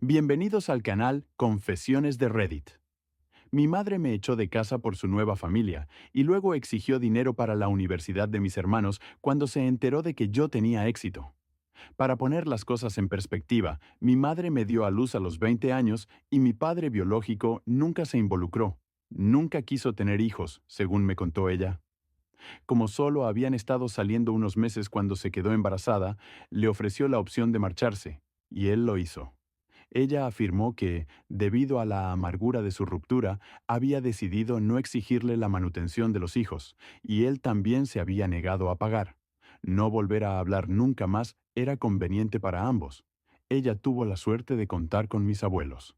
Bienvenidos al canal Confesiones de Reddit. Mi madre me echó de casa por su nueva familia y luego exigió dinero para la universidad de mis hermanos cuando se enteró de que yo tenía éxito. Para poner las cosas en perspectiva, mi madre me dio a luz a los 20 años y mi padre biológico nunca se involucró. Nunca quiso tener hijos, según me contó ella. Como solo habían estado saliendo unos meses cuando se quedó embarazada, le ofreció la opción de marcharse, y él lo hizo. Ella afirmó que, debido a la amargura de su ruptura, había decidido no exigirle la manutención de los hijos, y él también se había negado a pagar. No volver a hablar nunca más era conveniente para ambos. Ella tuvo la suerte de contar con mis abuelos,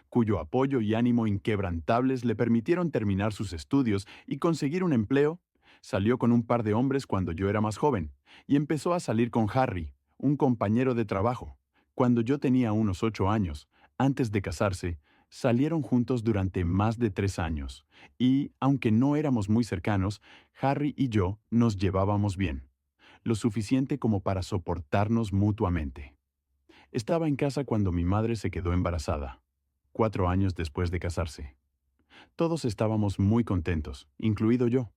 cuyo apoyo y ánimo inquebrantables le permitieron terminar sus estudios y conseguir un empleo. Salió con un par de hombres cuando yo era más joven, y empezó a salir con Harry, un compañero de trabajo. Cuando yo tenía unos 8 años, antes de casarse, salieron juntos durante más de 3 años, y, aunque no éramos muy cercanos, Harry y yo nos llevábamos bien, lo suficiente como para soportarnos mutuamente. Estaba en casa cuando mi madre se quedó embarazada, 4 años después de casarse. Todos estábamos muy contentos, incluido yo.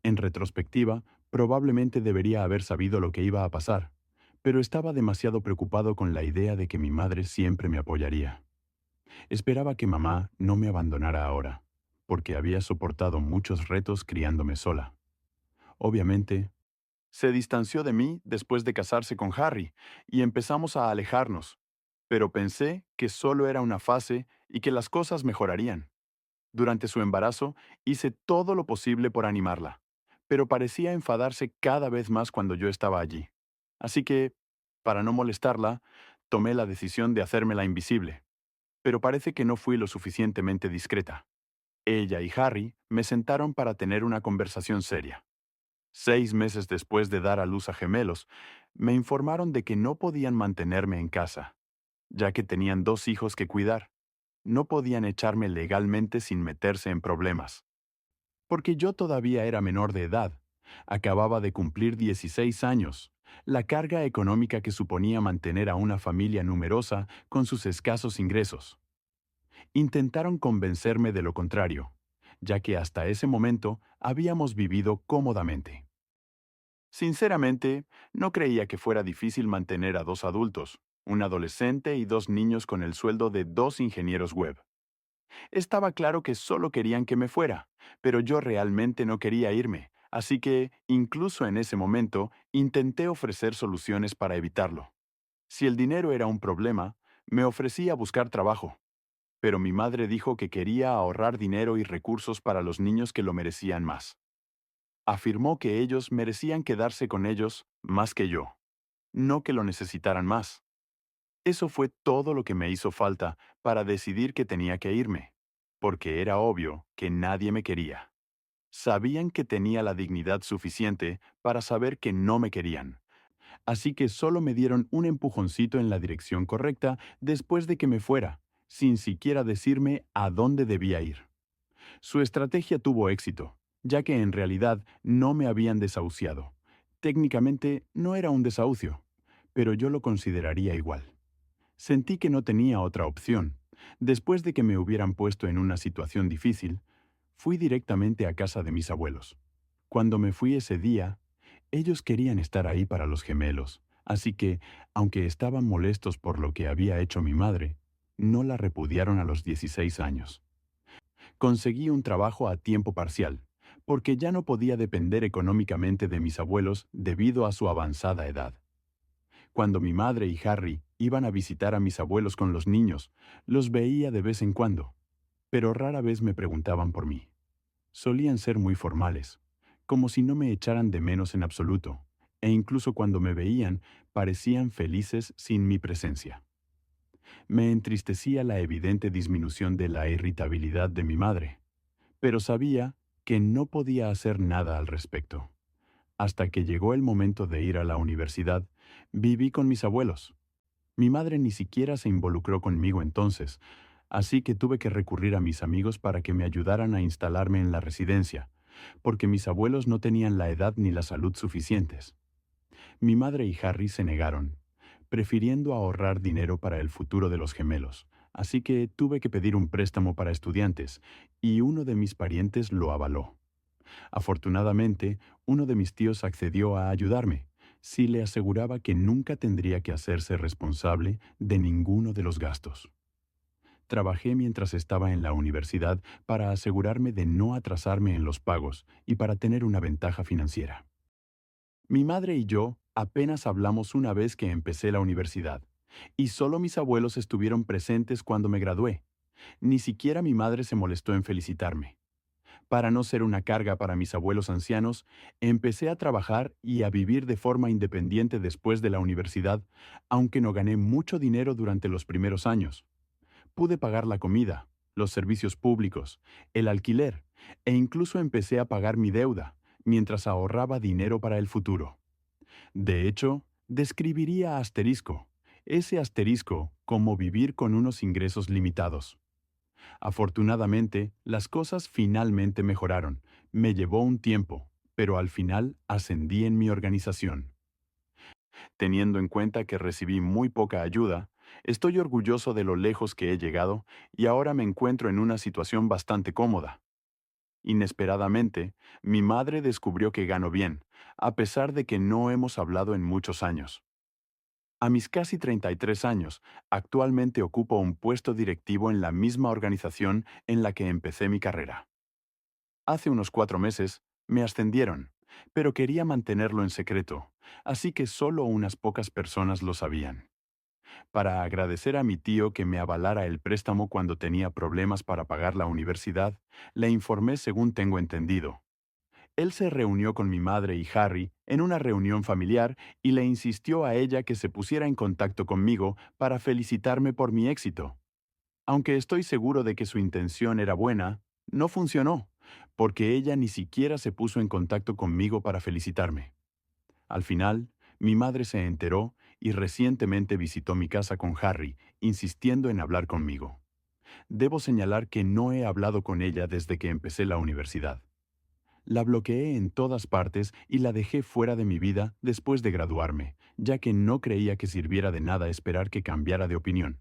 En retrospectiva, probablemente debería haber sabido lo que iba a pasar, pero estaba demasiado preocupado con la idea de que mi madre siempre me apoyaría. Esperaba que mamá no me abandonara ahora, porque había soportado muchos retos criándome sola. Obviamente, se distanció de mí después de casarse con Harry y empezamos a alejarnos, pero pensé que solo era una fase y que las cosas mejorarían. Durante su embarazo, hice todo lo posible por animarla, pero parecía enfadarse cada vez más cuando yo estaba allí. Así que, para no molestarla, tomé la decisión de hacérmela invisible. Pero parece que no fui lo suficientemente discreta. Ella y Harry me sentaron para tener una conversación seria. 6 meses después de dar a luz a gemelos, me informaron de que no podían mantenerme en casa, ya que tenían 2 hijos que cuidar. No podían echarme legalmente sin meterse en problemas. Porque yo todavía era menor de edad. Acababa de cumplir 16 años. La carga económica que suponía mantener a una familia numerosa con sus escasos ingresos. Intentaron convencerme de lo contrario, ya que hasta ese momento habíamos vivido cómodamente. Sinceramente, no creía que fuera difícil mantener a 2 adultos, un adolescente y 2 niños con el sueldo de 2 ingenieros web. Estaba claro que solo querían que me fuera, pero yo realmente no quería irme, así que, incluso en ese momento, intenté ofrecer soluciones para evitarlo. Si el dinero era un problema, me ofrecí a buscar trabajo, pero mi madre dijo que quería ahorrar dinero y recursos para los niños que lo merecían más. Afirmó que ellos merecían quedarse con ellos más que yo, no que lo necesitaran más. Eso fue todo lo que me hizo falta para decidir que tenía que irme, porque era obvio que nadie me quería. Sabían que tenía la dignidad suficiente para saber que no me querían, así que solo me dieron un empujoncito en la dirección correcta después de que me fuera, sin siquiera decirme a dónde debía ir. Su estrategia tuvo éxito, ya que en realidad no me habían desahuciado. Técnicamente no era un desahucio, pero yo lo consideraría igual. Sentí que no tenía otra opción. Después de que me hubieran puesto en una situación difícil, fui directamente a casa de mis abuelos. Cuando me fui ese día, ellos querían estar ahí para los gemelos, así que, aunque estaban molestos por lo que había hecho mi madre, no la repudiaron a los 16 años. Conseguí un trabajo a tiempo parcial, porque ya no podía depender económicamente de mis abuelos debido a su avanzada edad. Cuando mi madre y Harry iban a visitar a mis abuelos con los niños, los veía de vez en cuando, pero rara vez me preguntaban por mí. Solían ser muy formales, como si no me echaran de menos en absoluto, e incluso cuando me veían, parecían felices sin mi presencia. Me entristecía la evidente disminución de la irritabilidad de mi madre, pero sabía que no podía hacer nada al respecto. Hasta que llegó el momento de ir a la universidad, viví con mis abuelos. Mi madre ni siquiera se involucró conmigo entonces, así que tuve que recurrir a mis amigos para que me ayudaran a instalarme en la residencia, porque mis abuelos no tenían la edad ni la salud suficientes. Mi madre y Harry se negaron, prefiriendo ahorrar dinero para el futuro de los gemelos. Así que tuve que pedir un préstamo para estudiantes, y uno de mis parientes lo avaló. Afortunadamente, uno de mis tíos accedió a ayudarme, si le aseguraba que nunca tendría que hacerse responsable de ninguno de los gastos. Trabajé mientras estaba en la universidad para asegurarme de no atrasarme en los pagos y para tener una ventaja financiera. Mi madre y yo apenas hablamos una vez que empecé la universidad, y solo mis abuelos estuvieron presentes cuando me gradué. Ni siquiera mi madre se molestó en felicitarme. Para no ser una carga para mis abuelos ancianos, empecé a trabajar y a vivir de forma independiente después de la universidad, aunque no gané mucho dinero durante los primeros años. Pude pagar la comida, los servicios públicos, el alquiler, e incluso empecé a pagar mi deuda, mientras ahorraba dinero para el futuro. De hecho, describiría ese asterisco, como vivir con unos ingresos limitados. Afortunadamente, las cosas finalmente mejoraron. Me llevó un tiempo, pero al final ascendí en mi organización. Teniendo en cuenta que recibí muy poca ayuda, estoy orgulloso de lo lejos que he llegado y ahora me encuentro en una situación bastante cómoda. Inesperadamente, mi madre descubrió que gano bien, a pesar de que no hemos hablado en muchos años. A mis casi 33 años, actualmente ocupo un puesto directivo en la misma organización en la que empecé mi carrera. Hace unos 4 meses, me ascendieron, pero quería mantenerlo en secreto, así que solo unas pocas personas lo sabían. Para agradecer a mi tío que me avalara el préstamo cuando tenía problemas para pagar la universidad, le informé según tengo entendido. Él se reunió con mi madre y Harry en una reunión familiar y le insistió a ella que se pusiera en contacto conmigo para felicitarme por mi éxito. Aunque estoy seguro de que su intención era buena, no funcionó, porque ella ni siquiera se puso en contacto conmigo para felicitarme. Al final, mi madre se enteró y recientemente visitó mi casa con Harry, insistiendo en hablar conmigo. Debo señalar que no he hablado con ella desde que empecé la universidad. La bloqueé en todas partes y la dejé fuera de mi vida después de graduarme, ya que no creía que sirviera de nada esperar que cambiara de opinión.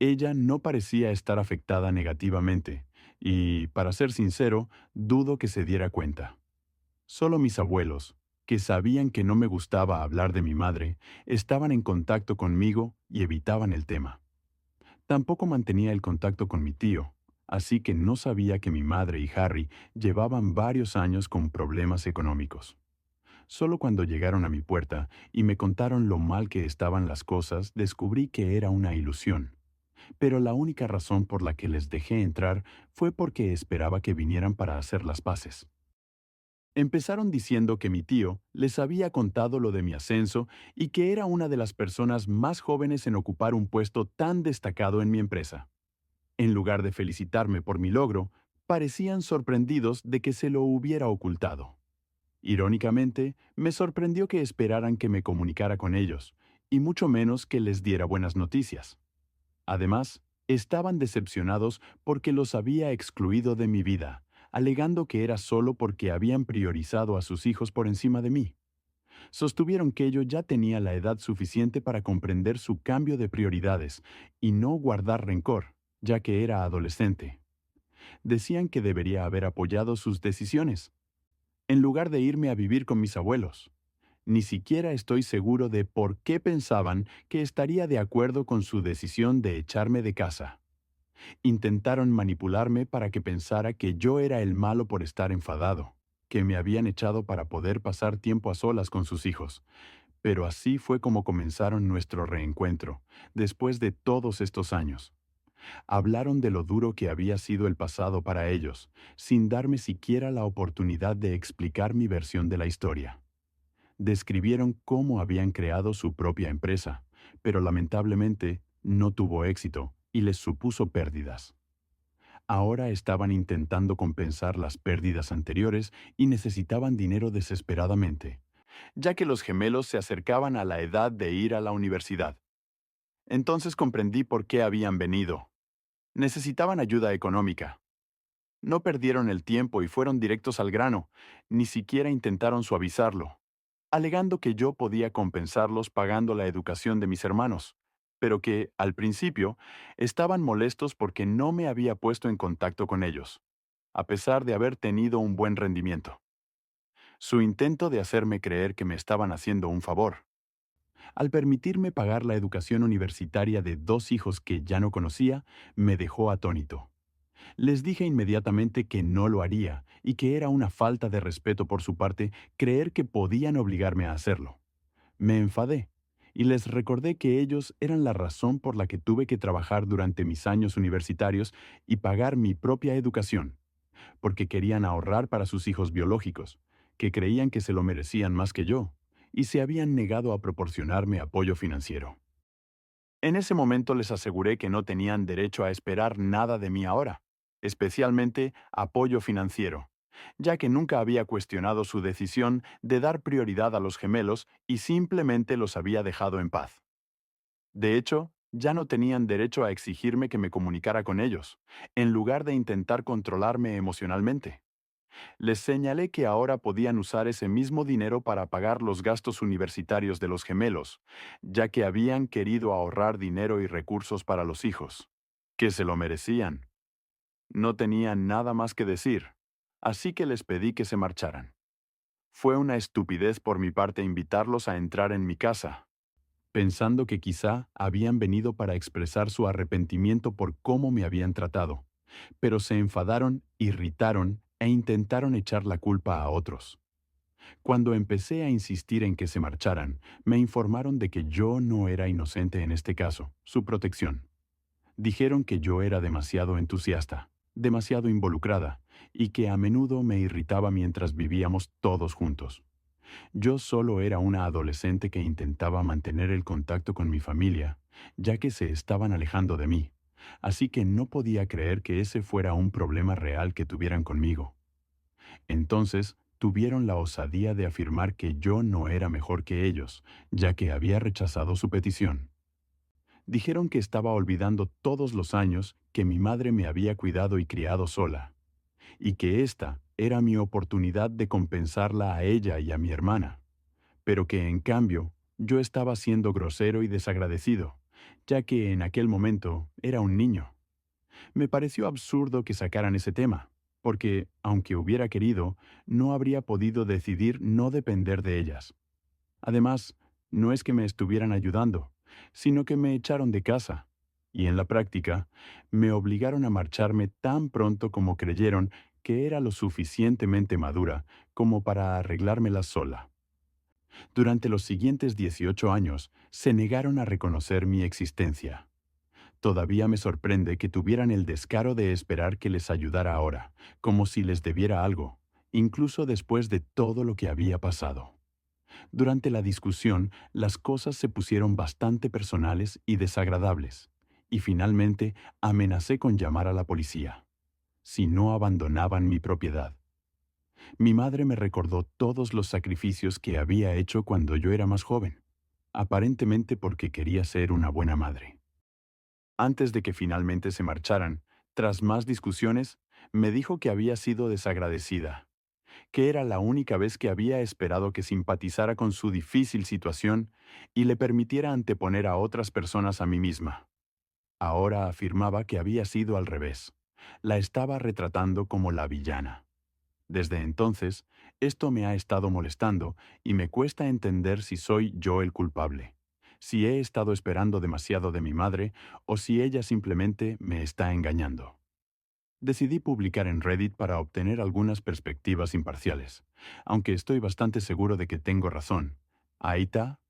Ella no parecía estar afectada negativamente, y, para ser sincero, dudo que se diera cuenta. Solo mis abuelos, que sabían que no me gustaba hablar de mi madre, estaban en contacto conmigo y evitaban el tema. Tampoco mantenía el contacto con mi tío, así que no sabía que mi madre y Harry llevaban varios años con problemas económicos. Solo cuando llegaron a mi puerta y me contaron lo mal que estaban las cosas, descubrí que era una ilusión. Pero la única razón por la que les dejé entrar fue porque esperaba que vinieran para hacer las paces. Empezaron diciendo que mi tío les había contado lo de mi ascenso y que era una de las personas más jóvenes en ocupar un puesto tan destacado en mi empresa. En lugar de felicitarme por mi logro, parecían sorprendidos de que se lo hubiera ocultado. Irónicamente, me sorprendió que esperaran que me comunicara con ellos, y mucho menos que les diera buenas noticias. Además, estaban decepcionados porque los había excluido de mi vida, alegando que era solo porque habían priorizado a sus hijos por encima de mí. Sostuvieron que yo ya tenía la edad suficiente para comprender su cambio de prioridades y no guardar rencor, ya que era adolescente. Decían que debería haber apoyado sus decisiones, en lugar de irme a vivir con mis abuelos. Ni siquiera estoy seguro de por qué pensaban que estaría de acuerdo con su decisión de echarme de casa. Intentaron manipularme para que pensara que yo era el malo por estar enfadado, que me habían echado para poder pasar tiempo a solas con sus hijos. Pero así fue como comenzaron nuestro reencuentro, después de todos estos años. Hablaron de lo duro que había sido el pasado para ellos, sin darme siquiera la oportunidad de explicar mi versión de la historia. Describieron cómo habían creado su propia empresa, pero lamentablemente no tuvo éxito y les supuso pérdidas. Ahora estaban intentando compensar las pérdidas anteriores y necesitaban dinero desesperadamente, ya que los gemelos se acercaban a la edad de ir a la universidad. Entonces comprendí por qué habían venido. Necesitaban ayuda económica. No perdieron el tiempo y fueron directos al grano, ni siquiera intentaron suavizarlo. alegando que yo podía compensarlos pagando la educación de mis hermanos, pero que, al principio, estaban molestos porque no me había puesto en contacto con ellos, a pesar de haber tenido un buen rendimiento. Su intento de hacerme creer que me estaban haciendo un favor, al permitirme pagar la educación universitaria de dos hijos que ya no conocía, me dejó atónito. Les dije inmediatamente que no lo haría y que era una falta de respeto por su parte creer que podían obligarme a hacerlo. Me enfadé y les recordé que ellos eran la razón por la que tuve que trabajar durante mis años universitarios y pagar mi propia educación, porque querían ahorrar para sus hijos biológicos, que creían que se lo merecían más que yo, y se habían negado a proporcionarme apoyo financiero. En ese momento les aseguré que no tenían derecho a esperar nada de mí ahora, especialmente apoyo financiero, ya que nunca había cuestionado su decisión de dar prioridad a los gemelos y simplemente los había dejado en paz. De hecho, ya no tenían derecho a exigirme que me comunicara con ellos, en lugar de intentar controlarme emocionalmente. Les señalé que ahora podían usar ese mismo dinero para pagar los gastos universitarios de los gemelos, ya que habían querido ahorrar dinero y recursos para los hijos, que se lo merecían. No tenían nada más que decir, así que les pedí que se marcharan. Fue una estupidez por mi parte invitarlos a entrar en mi casa, pensando que quizá habían venido para expresar su arrepentimiento por cómo me habían tratado, pero se enfadaron, irritaron e intentaron echar la culpa a otros. Cuando empecé a insistir en que se marcharan, me informaron de que yo no era inocente en este caso, su protección. Dijeron que yo era demasiado entusiasta, demasiado involucrada, y que a menudo me irritaba mientras vivíamos todos juntos. Yo solo era una adolescente que intentaba mantener el contacto con mi familia, ya que se estaban alejando de mí, así que no podía creer que ese fuera un problema real que tuvieran conmigo. Entonces, tuvieron la osadía de afirmar que yo no era mejor que ellos, ya que había rechazado su petición. Dijeron que estaba olvidando todos los años que mi madre me había cuidado y criado sola, y que esta era mi oportunidad de compensarla a ella y a mi hermana, pero que en cambio yo estaba siendo grosero y desagradecido, ya que en aquel momento era un niño. Me pareció absurdo que sacaran ese tema, porque, aunque hubiera querido, no habría podido decidir no depender de ellas. Además, no es que me estuvieran ayudando, sino que me echaron de casa, y en la práctica, me obligaron a marcharme tan pronto como creyeron que era lo suficientemente madura como para arreglármela sola. Durante los siguientes 18 años, se negaron a reconocer mi existencia. Todavía me sorprende que tuvieran el descaro de esperar que les ayudara ahora, como si les debiera algo, incluso después de todo lo que había pasado. Durante la discusión, las cosas se pusieron bastante personales y desagradables, y finalmente amenacé con llamar a la policía, si no abandonaban mi propiedad. Mi madre me recordó todos los sacrificios que había hecho cuando yo era más joven, aparentemente porque quería ser una buena madre. Antes de que finalmente se marcharan, tras más discusiones, me dijo que había sido desagradecida, que era la única vez que había esperado que simpatizara con su difícil situación y le permitiera anteponer a otras personas a mí misma. Ahora afirmaba que había sido al revés. La estaba retratando como la villana. Desde entonces, esto me ha estado molestando y me cuesta entender si soy yo el culpable, si he estado esperando demasiado de mi madre o si ella simplemente me está engañando. Decidí publicar en Reddit para obtener algunas perspectivas imparciales, aunque estoy bastante seguro de que tengo razón. Aita,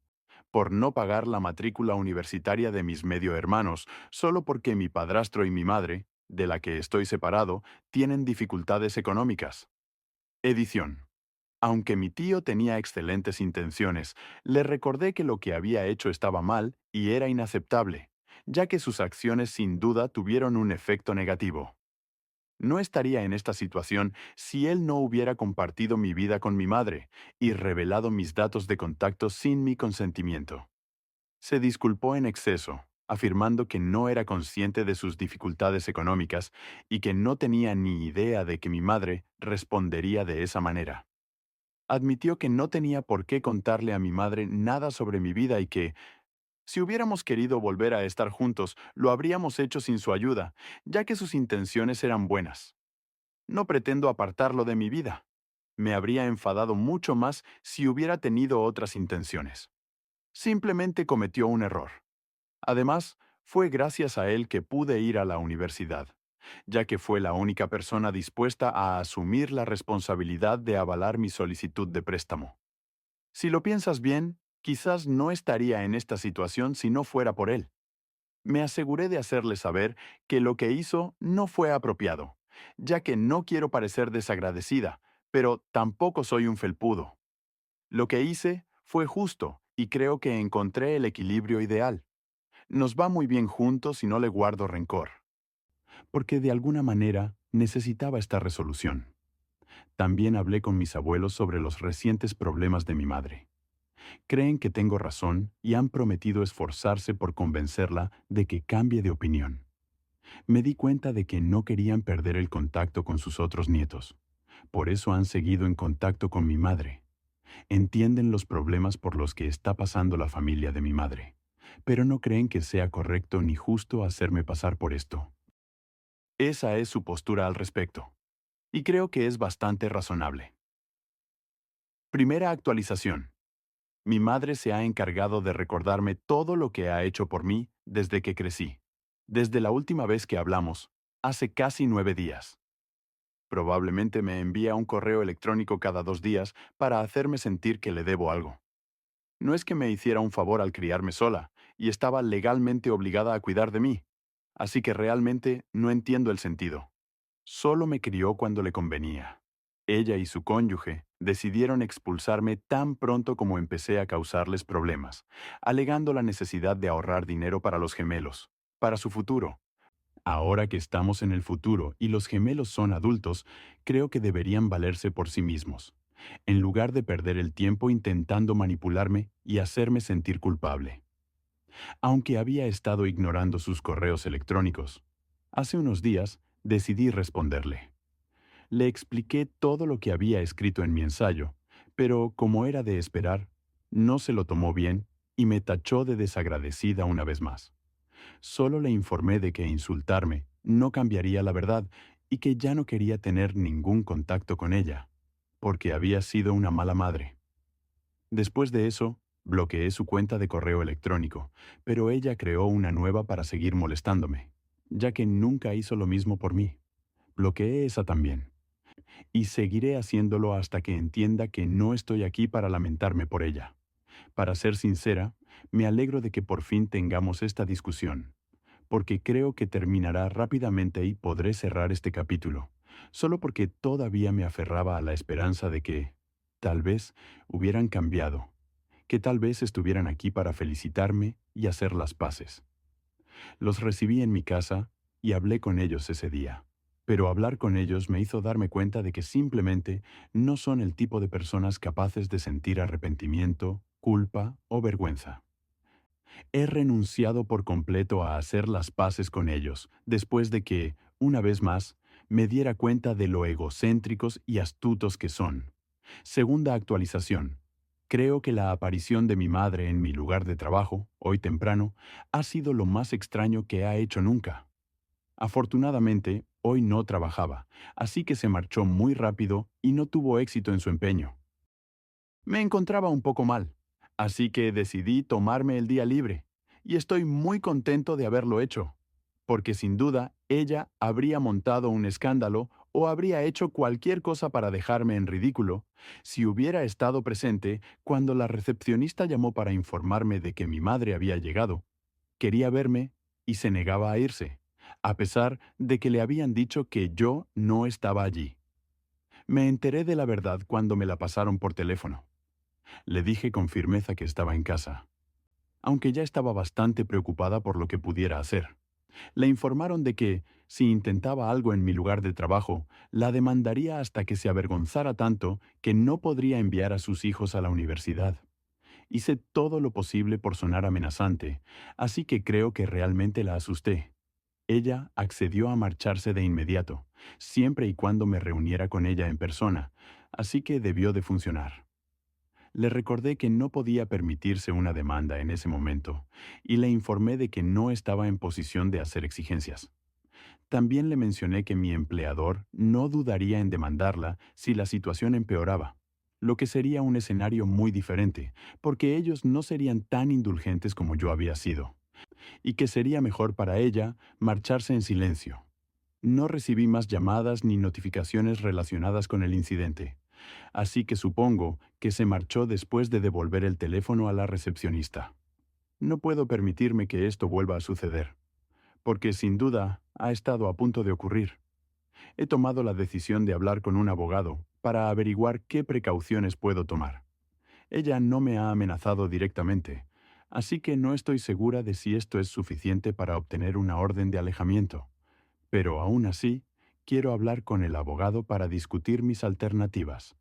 por no pagar la matrícula universitaria de mis medio hermanos, solo porque mi padrastro y mi madre, de la que estoy separado, tienen dificultades económicas. Edición. Aunque mi tío tenía excelentes intenciones, le recordé que lo que había hecho estaba mal y era inaceptable, ya que sus acciones sin duda tuvieron un efecto negativo. No estaría en esta situación si él no hubiera compartido mi vida con mi madre y revelado mis datos de contacto sin mi consentimiento. Se disculpó en exceso, afirmando que no era consciente de sus dificultades económicas y que no tenía ni idea de que mi madre respondería de esa manera. Admitió que no tenía por qué contarle a mi madre nada sobre mi vida y que, si hubiéramos querido volver a estar juntos, lo habríamos hecho sin su ayuda, ya que sus intenciones eran buenas. No pretendo apartarlo de mi vida. Me habría enfadado mucho más si hubiera tenido otras intenciones. Simplemente cometió un error. Además, fue gracias a él que pude ir a la universidad, ya que fue la única persona dispuesta a asumir la responsabilidad de avalar mi solicitud de préstamo. Si lo piensas bien, quizás no estaría en esta situación si no fuera por él. Me aseguré de hacerle saber que lo que hizo no fue apropiado, ya que no quiero parecer desagradecida, pero tampoco soy un felpudo. Lo que hice fue justo y creo que encontré el equilibrio ideal. Nos va muy bien juntos y no le guardo rencor, porque de alguna manera necesitaba esta resolución. También hablé con mis abuelos sobre los recientes problemas de mi madre. Creen que tengo razón y han prometido esforzarse por convencerla de que cambie de opinión. Me di cuenta de que no querían perder el contacto con sus otros nietos. Por eso han seguido en contacto con mi madre. Entienden los problemas por los que está pasando la familia de mi madre, pero no creen que sea correcto ni justo hacerme pasar por esto. Esa es su postura al respecto, y creo que es bastante razonable. Primera actualización. Mi madre se ha encargado de recordarme todo lo que ha hecho por mí desde que crecí. Desde la última vez que hablamos, hace casi 9 días. Probablemente me envía un correo electrónico cada 2 días para hacerme sentir que le debo algo. No es que me hiciera un favor al criarme sola, y estaba legalmente obligada a cuidar de mí. Así que realmente no entiendo el sentido. Solo me crió cuando le convenía. Ella y su cónyuge decidieron expulsarme tan pronto como empecé a causarles problemas, alegando la necesidad de ahorrar dinero para los gemelos, para su futuro. Ahora que estamos en el futuro y los gemelos son adultos, creo que deberían valerse por sí mismos, en lugar de perder el tiempo intentando manipularme y hacerme sentir culpable. Aunque había estado ignorando sus correos electrónicos, hace unos días decidí responderle. Le expliqué todo lo que había escrito en mi ensayo, pero como era de esperar, no se lo tomó bien y me tachó de desagradecida una vez más. Solo le informé de que insultarme no cambiaría la verdad y que ya no quería tener ningún contacto con ella, porque había sido una mala madre. Después de eso, bloqueé su cuenta de correo electrónico, pero ella creó una nueva para seguir molestándome, ya que nunca hizo lo mismo por mí. Bloqueé esa también. Y seguiré haciéndolo hasta que entienda que no estoy aquí para lamentarme por ella. Para ser sincera, me alegro de que por fin tengamos esta discusión, porque creo que terminará rápidamente y podré cerrar este capítulo, solo porque todavía me aferraba a la esperanza de que, tal vez, hubieran cambiado, que tal vez estuvieran aquí para felicitarme y hacer las paces. Los recibí en mi casa y hablé con ellos ese día. Pero hablar con ellos me hizo darme cuenta de que simplemente no son el tipo de personas capaces de sentir arrepentimiento, culpa o vergüenza. He renunciado por completo a hacer las paces con ellos, después de que, una vez más, me diera cuenta de lo egocéntricos y astutos que son. Segunda actualización. Creo que la aparición de mi madre en mi lugar de trabajo, hoy temprano, ha sido lo más extraño que ha hecho nunca. Afortunadamente, hoy no trabajaba, así que se marchó muy rápido y no tuvo éxito en su empeño. Me encontraba un poco mal, así que decidí tomarme el día libre, y estoy muy contento de haberlo hecho, porque sin duda ella habría montado un escándalo o habría hecho cualquier cosa para dejarme en ridículo si hubiera estado presente cuando la recepcionista llamó para informarme de que mi madre había llegado. Quería verme y se negaba a irse, a pesar de que le habían dicho que yo no estaba allí. Me enteré de la verdad cuando me la pasaron por teléfono. Le dije con firmeza que estaba en casa, aunque ya estaba bastante preocupada por lo que pudiera hacer. Le informaron de que, si intentaba algo en mi lugar de trabajo, la demandaría hasta que se avergonzara tanto que no podría enviar a sus hijos a la universidad. Hice todo lo posible por sonar amenazante, así que creo que realmente la asusté. Ella accedió a marcharse de inmediato, siempre y cuando me reuniera con ella en persona, así que debió de funcionar. Le recordé que no podía permitirse una demanda en ese momento y le informé de que no estaba en posición de hacer exigencias. También le mencioné que mi empleador no dudaría en demandarla si la situación empeoraba, lo que sería un escenario muy diferente, porque ellos no serían tan indulgentes como yo había sido, y que sería mejor para ella marcharse en silencio. No recibí más llamadas ni notificaciones relacionadas con el incidente, así que supongo que se marchó después de devolver el teléfono a la recepcionista. No puedo permitirme que esto vuelva a suceder, porque sin duda ha estado a punto de ocurrir. He tomado la decisión de hablar con un abogado para averiguar qué precauciones puedo tomar. Ella no me ha amenazado directamente, así que no estoy segura de si esto es suficiente para obtener una orden de alejamiento. Pero aún así, quiero hablar con el abogado para discutir mis alternativas.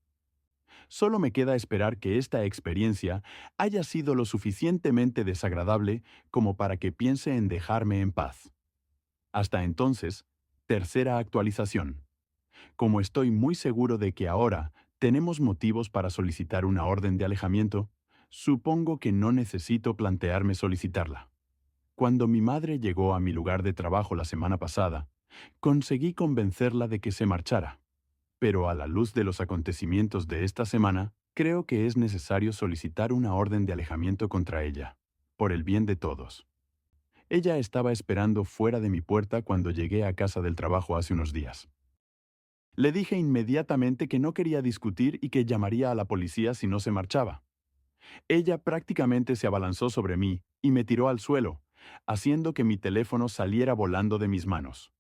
Solo me queda esperar que esta experiencia haya sido lo suficientemente desagradable como para que piense en dejarme en paz. Hasta entonces, tercera actualización. Como estoy muy seguro de que ahora tenemos motivos para solicitar una orden de alejamiento, supongo que no necesito plantearme solicitarla. Cuando mi madre llegó a mi lugar de trabajo la semana pasada, conseguí convencerla de que se marchara. Pero a la luz de los acontecimientos de esta semana, creo que es necesario solicitar una orden de alejamiento contra ella, por el bien de todos. Ella estaba esperando fuera de mi puerta cuando llegué a casa del trabajo hace unos días. Le dije inmediatamente que no quería discutir y que llamaría a la policía si no se marchaba. Ella prácticamente se abalanzó sobre mí y me tiró al suelo, haciendo que mi teléfono saliera volando de mis manos.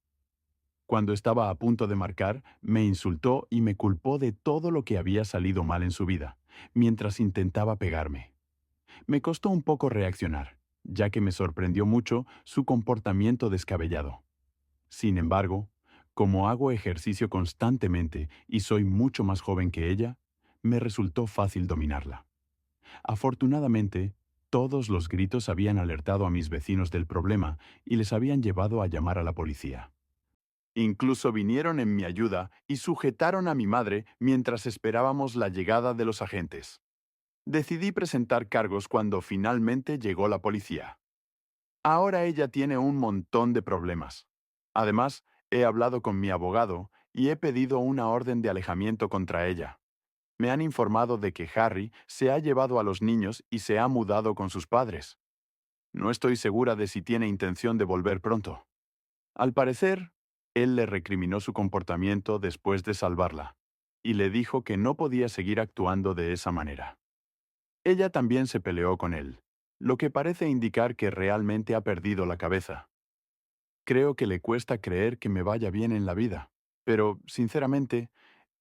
Cuando estaba a punto de marcar, me insultó y me culpó de todo lo que había salido mal en su vida, mientras intentaba pegarme. Me costó un poco reaccionar, ya que me sorprendió mucho su comportamiento descabellado. Sin embargo, como hago ejercicio constantemente y soy mucho más joven que ella, me resultó fácil dominarla. Afortunadamente, todos los gritos habían alertado a mis vecinos del problema y les habían llevado a llamar a la policía. Incluso vinieron en mi ayuda y sujetaron a mi madre mientras esperábamos la llegada de los agentes. Decidí presentar cargos cuando finalmente llegó la policía. Ahora ella tiene un montón de problemas. Además, he hablado con mi abogado y he pedido una orden de alejamiento contra ella. Me han informado de que Harry se ha llevado a los niños y se ha mudado con sus padres. No estoy segura de si tiene intención de volver pronto. Al parecer, él le recriminó su comportamiento después de salvarla, y le dijo que no podía seguir actuando de esa manera. Ella también se peleó con él, lo que parece indicar que realmente ha perdido la cabeza. Creo que le cuesta creer que me vaya bien en la vida, pero, sinceramente,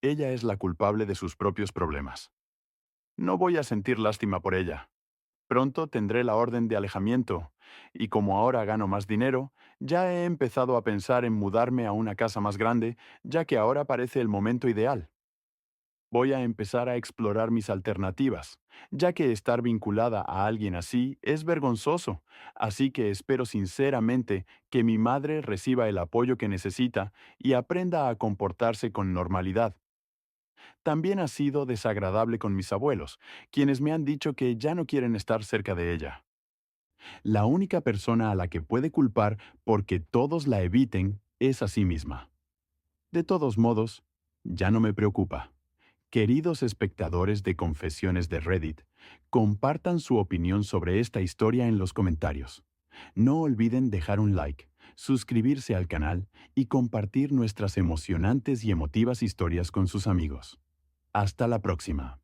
ella es la culpable de sus propios problemas. No voy a sentir lástima por ella. Pronto tendré la orden de alejamiento, y como ahora gano más dinero, ya he empezado a pensar en mudarme a una casa más grande, ya que ahora parece el momento ideal. Voy a empezar a explorar mis alternativas, ya que estar vinculada a alguien así es vergonzoso, así que espero sinceramente que mi madre reciba el apoyo que necesita y aprenda a comportarse con normalidad. También ha sido desagradable con mis abuelos, quienes me han dicho que ya no quieren estar cerca de ella. La única persona a la que puede culpar porque todos la eviten es a sí misma. De todos modos, ya no me preocupa. Queridos espectadores de Confesiones de Reddit, compartan su opinión sobre esta historia en los comentarios. No olviden dejar un like, suscribirse al canal y compartir nuestras emocionantes y emotivas historias con sus amigos. Hasta la próxima.